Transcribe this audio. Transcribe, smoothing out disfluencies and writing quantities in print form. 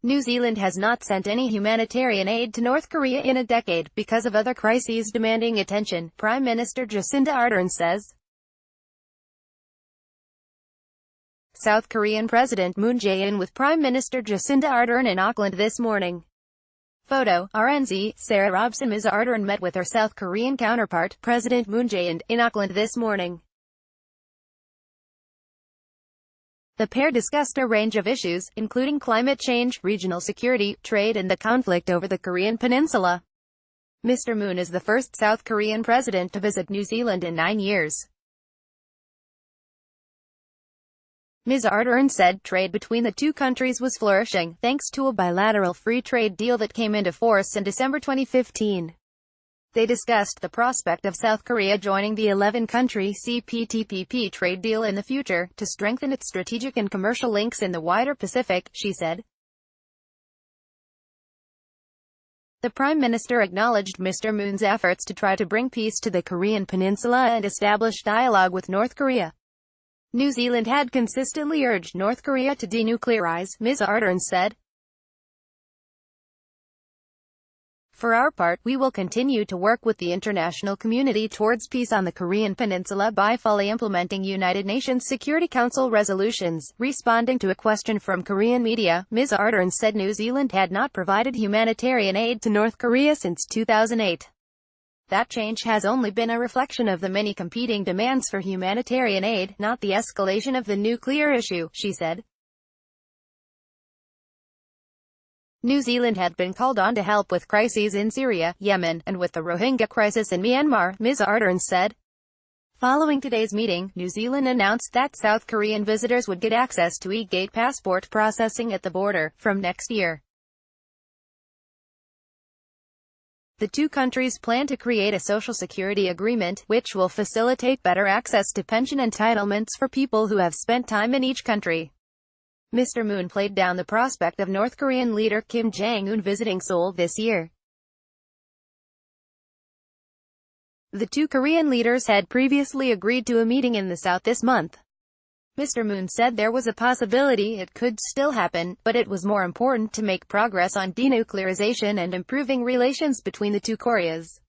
New Zealand has not sent any humanitarian aid to North Korea in a decade, because of other crises demanding attention, Prime Minister Jacinda Ardern says. South Korean President Moon Jae-in with Prime Minister Jacinda Ardern in Auckland this morning. Photo, RNZ, Sarah Robson. Ms. Ardern met with her South Korean counterpart, President Moon Jae-in, in Auckland this morning. The pair discussed a range of issues, including climate change, regional security, trade and the conflict over the Korean peninsula. Mr. Moon is the first South Korean president to visit New Zealand in 9 years. Ms. Ardern said trade between the two countries was flourishing, thanks to a bilateral free trade deal that came into force in December 2015. They discussed the prospect of South Korea joining the 11-country CPTPP trade deal in the future, to strengthen its strategic and commercial links in the wider Pacific, she said. The Prime Minister acknowledged Mr. Moon's efforts to try to bring peace to the Korean peninsula and establish dialogue with North Korea. New Zealand had consistently urged North Korea to denuclearize, Ms. Ardern said. For our part, we will continue to work with the international community towards peace on the Korean peninsula by fully implementing United Nations Security Council resolutions. Responding to a question from Korean media, Ms. Ardern said New Zealand had not provided humanitarian aid to North Korea since 2008. That change has only been a reflection of the many competing demands for humanitarian aid, not the escalation of the nuclear issue, she said. New Zealand had been called on to help with crises in Syria, Yemen, and with the Rohingya crisis in Myanmar, Ms. Ardern said. Following today's meeting, New Zealand announced that South Korean visitors would get access to e-gate passport processing at the border from next year. The two countries plan to create a social security agreement, which will facilitate better access to pension entitlements for people who have spent time in each country. Mr. Moon played down the prospect of North Korean leader Kim Jong-un visiting Seoul this year. The two Korean leaders had previously agreed to a meeting in the south this month. Mr. Moon said there was a possibility it could still happen, but it was more important to make progress on denuclearization and improving relations between the two Koreas.